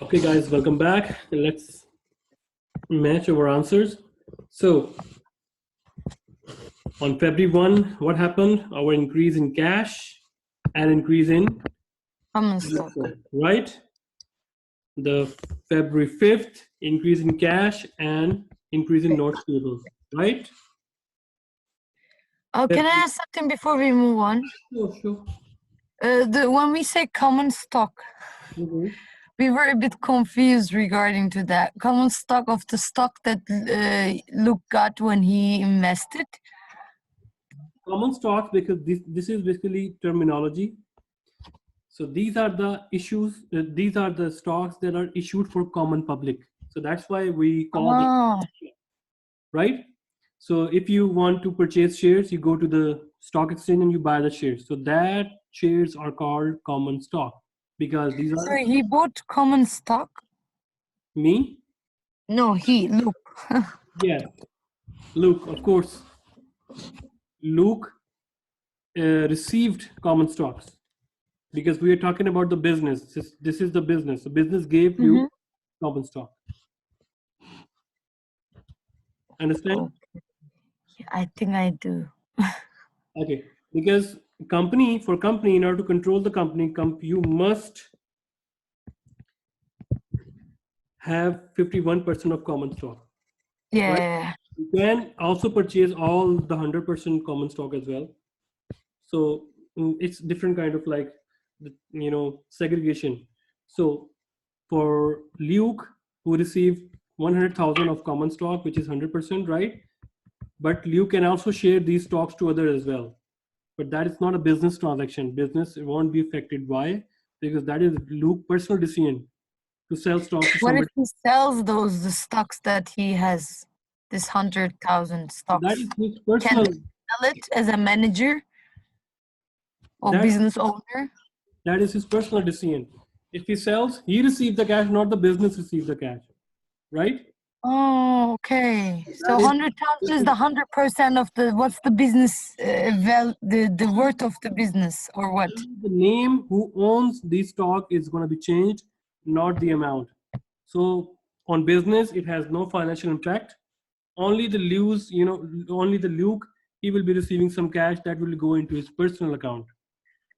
Okay, guys, welcome back. Let's match our answers. So, on February 1, what happened? Our increase in cash and increase in Common stock. right? The February 5th, increase in cash and increase in notes payables, right? Oh, can I ask something before we move on? Sure. When we say common stock, we were a bit confused regarding to that. Common stock of the stock that Luke got when he invested. Common stocks, because this is basically terminology. So these are the issues, these are the stocks that are issued for common public. So that's why we call them, right? So if you want to purchase shares, you go to the stock exchange and you buy the shares. So that shares are called common stock because these are. Sorry, he bought common stock? Me? No, Luke. Yeah, Luke, of course. Luke received common stocks because we are talking about the business. This is the business. The business gave you common stock. Understand? Okay. I think I do. Okay, because company, in order to control the company, you must have 51% of common stock. Yeah. Right? You can also purchase all the 100% common stock as well. So it's different kind of like, segregation. So for Luke, who received 100,000 of common stock, which is 100%, right? But Luke can also share these stocks to others as well. But that is not a business transaction. Business won't be affected. Why? Because that is Luke's personal decision to sell stocks to somebody. What if he sells the stocks that he has, this 100,000 stocks? That is his personal. Can he sell it as a manager or business owner? That is his personal decision. If he sells, he receives the cash, not the business receives the cash, right? Oh, okay. So 100,000 is the 100% of the, what's the business, the worth of the business or what? The name who owns the stock is going to be changed, not the amount. So on business, it has no financial impact. Only the Luke, he will be receiving some cash that will go into his personal account.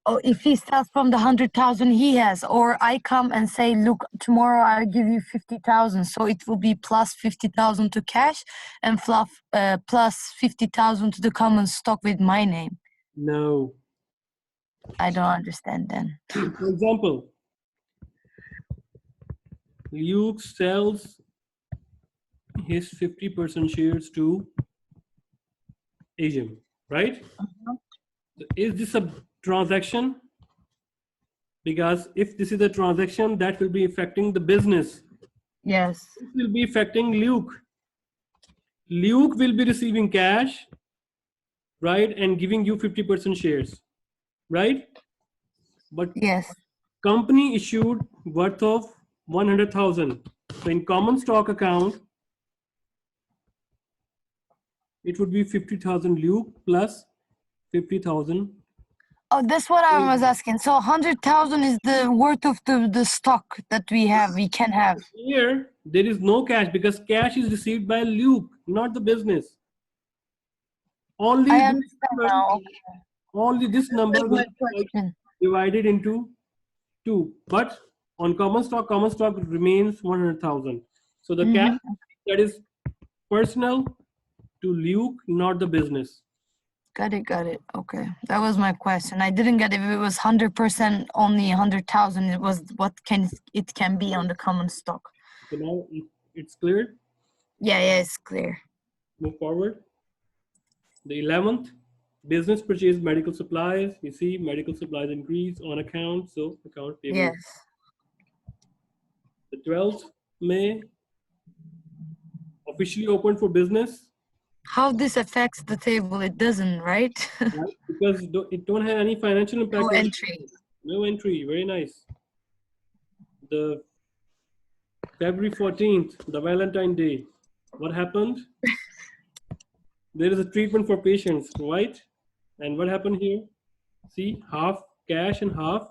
Oh, if he sells from the 100,000 he has, or I come and say, look, tomorrow I'll give you 50,000. So it will be plus 50,000 to cash and plus 50,000 to the common stock with my name. No. I don't understand then. For example, Luke sells his 50% shares to Asian, right? Is this a transaction? Because if this is a transaction, that will be affecting the business. Yes. It will be affecting Luke. Luke will be receiving cash, right, and giving you 50% shares, right? But yes, company issued worth of 100,000. So in common stock account, it would be 50,000 Luke plus 50,000. Oh, that's what I was asking. So 100,000 is the worth of the stock that we can have. Here, there is no cash because cash is received by Luke, not the business. Only I understand now. Only this number will be divided into 2. But on common stock remains 100,000. So the cash that is personal to Luke, not the business. Got it. Okay, that was my question. I didn't get if it was 100% only 100,000. It was what it can be on the common stock. So now it's clear. Yeah, it's clear. Move forward. The 11th, business purchase medical supplies. You see, medical supplies increase on account, so account payable. Yes. The 12th May, officially opened for business. How this affects the table? It doesn't, right? Right? Because it don't have any financial impact. No entry. No entry. Very nice. The February 14th, the Valentine Day. What happened? There is a treatment for patients, right? And what happened here? See, half cash and half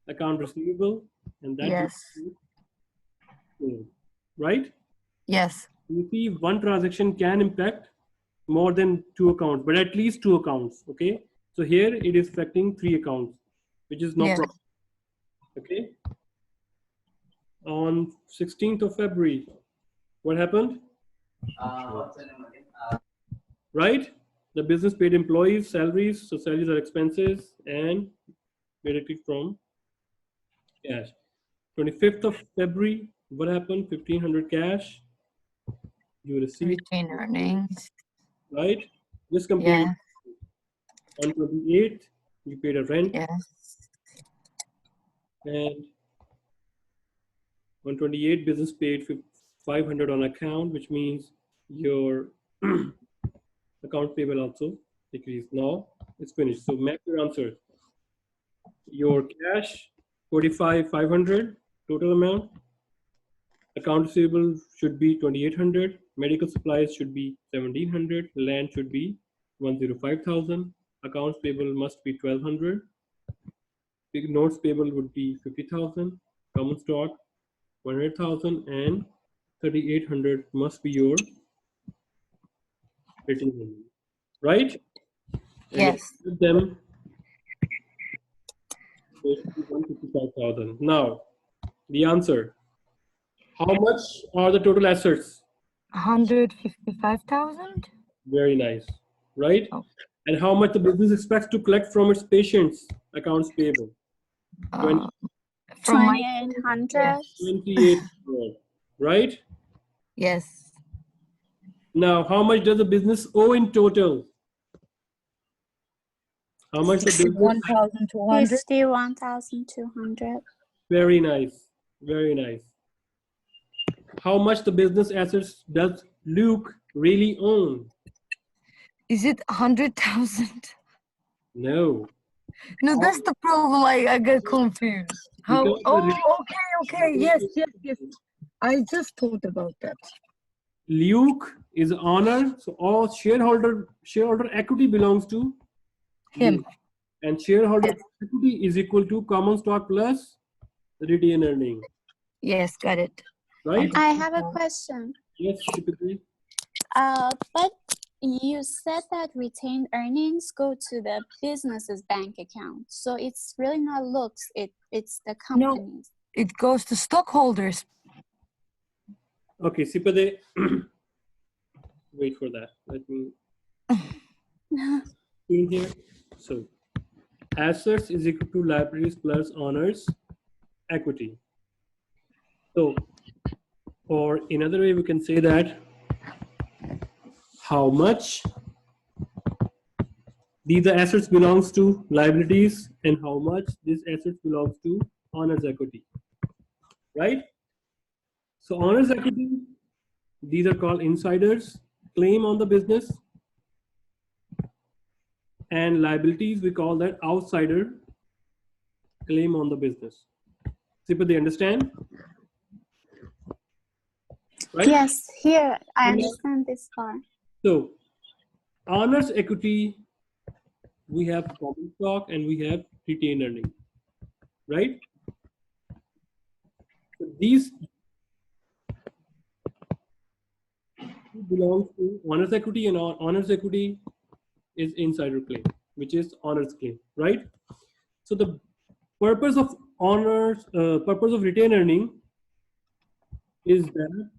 account receivable, and that. Yes. right? Yes. You see, one transaction can impact more than 2 accounts, but at least 2 accounts. Okay, so here it is affecting 3 accounts, which is no Yes. problem. Okay, on 16th of February, what happened? Right, the business paid employees salaries, so salaries are expenses and directly from cash. 25th of February, what happened? 1500 cash you received, Retained earnings. right? Just compare Yeah. on 28th you paid a rent, Yes. and on 28 business paid 500 on account, which means your account payable also decreased. Now it's finished. So match your answer. Your cash 45,500 total amount. Account receivable should be 2,800. Medical supplies should be 1,700. Land should be 105,000. Accounts payable must be 1,200. Big notes payable would be 50,000. Common stock 100,000 and 3,800 must be your return, right? And if Yes. you put them, it should be 155,000. Now, the answer. How much are the total assets? 155,000. Very nice, right? Oh. And how much the business expects to collect from its patients? Accounts payable. 20, From my 2,800. 28 crore, right? yes. Now, how much does the business owe in total? How much the business? 1,200. 51,200. Very nice, very nice. How much the business assets does Luke really own? Is it 100,000? No. No, that's the problem. I get confused. How? Because the Oh, okay. Yes. I just thought about that. Luke is owner, so all shareholder equity belongs to Him. Luke. And shareholder equity is equal to common stock plus retained earning, Yes, got it. right? I have a question. Yes, typically. But you said that retained earnings go to the business's bank account. So it's really not Luke's, it's the company's. It goes to stockholders. Okay, Sipade, wait for that. Let me in here. So assets is equal to liabilities plus owners equity. So, or in other way, we can say that how much these assets belongs to liabilities and how much this assets belongs to owners equity, right? So owners equity, these are called insiders claim on the business, and liabilities we call that outsider claim on the business. Sipa, they understand? Right? Yes, here I understand this part. So owners equity, we have common stock and we have retained earning, right? So these belongs to owners equity, and owners equity is insider claim, which is owners claim, right? So the purpose of purpose of retained earning is that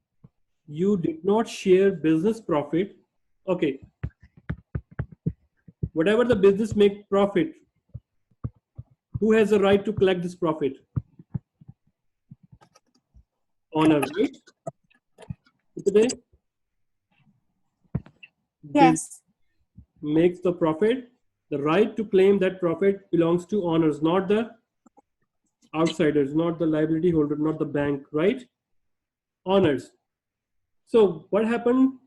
you did not share business profit. Okay, whatever the business make profit, who has the right to collect this profit? Owner, right? Today, Yes. makes the profit. The right to claim that profit belongs to owners, not the outsiders, not the liability holder, not the bank, right? Owners. So what happened?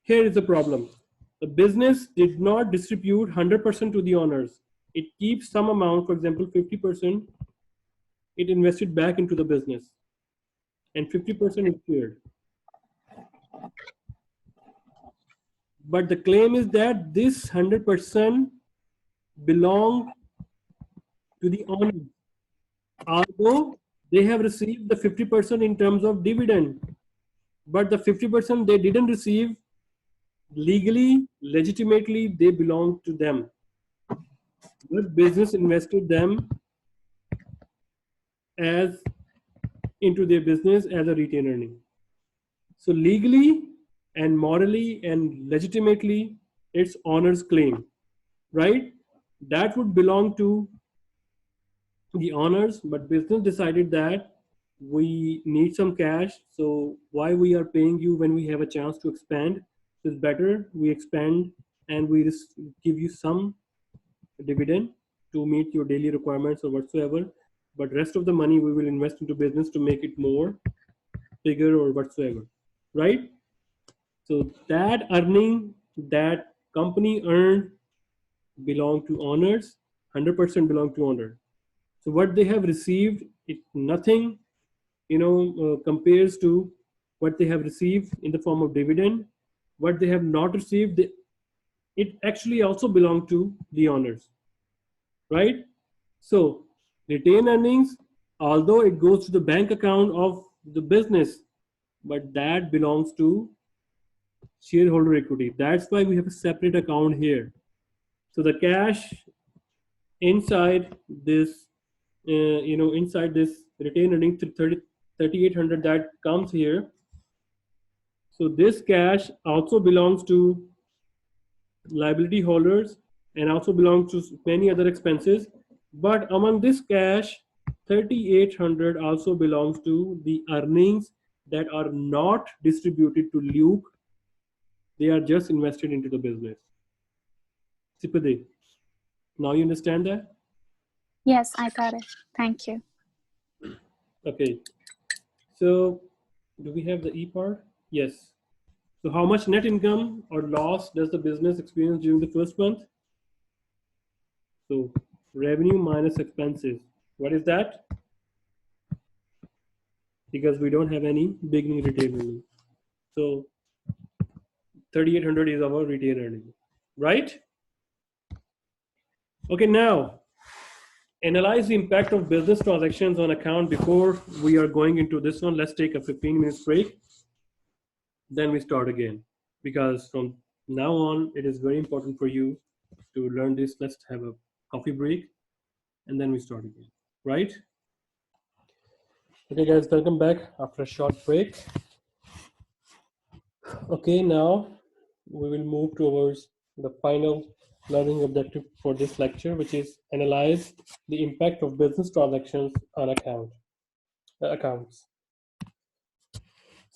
Here is the problem. The business did not distribute 100% to the owners. It keeps some amount, for example, 50%, it invested back into the business, and 50% is shared. But the claim is that this 100% belong to the owners, although they have received the 50% in terms of dividend, but the 50% they didn't receive legally, legitimately, they belong to them. But business invested them as into their business as a retained earning. So legally and morally and legitimately, it's owner's claim, right? That would belong to the owners, but business decided that we need some cash. So why we are paying you when we have a chance to expand? It's better we expand and we just give you some dividend to meet your daily requirements or whatsoever. But rest of the money we will invest into business to make it more bigger or whatsoever, right? So that earning that company earned belong to owners, 100% belong to owner. So what they have received, it nothing, compares to what they have received in the form of dividend. What they have not received, it actually also belong to the owners, right? So retained earnings, although it goes to the bank account of the business, but that belongs to shareholder equity. That's why we have a separate account here. So the cash inside this, inside this retained earnings to 3,800 that comes here. So this cash also belongs to liability holders and also belongs to many other expenses. But among this cash, 3,800 also belongs to the earnings that are not distributed to Luke. They are just invested into the business. Sipade, now you understand that? Yes, I got it. Thank you. Okay. So do we have the E part? Yes. So how much net income or loss does the business experience during the first month? So revenue minus expenses. What is that? Because we don't have any beginning retained earning. So 3,800 is our retained earning, right? Okay, now analyze the impact of business transactions on account. Before we are going into this one, let's take a 15 minutes break. Then we start again, because from now on, it is very important for you to learn this. Let's have a coffee break and then we start again, right? Okay guys, welcome back after a short break. Okay, now we will move towards the final learning objective for this lecture, which is analyze the impact of business transactions on accounts.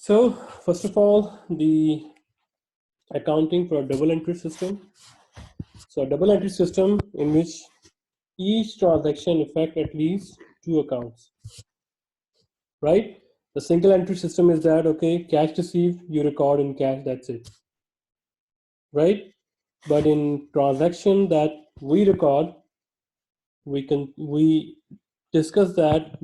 So first of all, the accounting for a double entry system. So a double entry system in which each transaction affects at least two accounts, right? The single entry system is that, okay, cash received, you record in cash, that's it, right? But in transaction that we record, we discuss that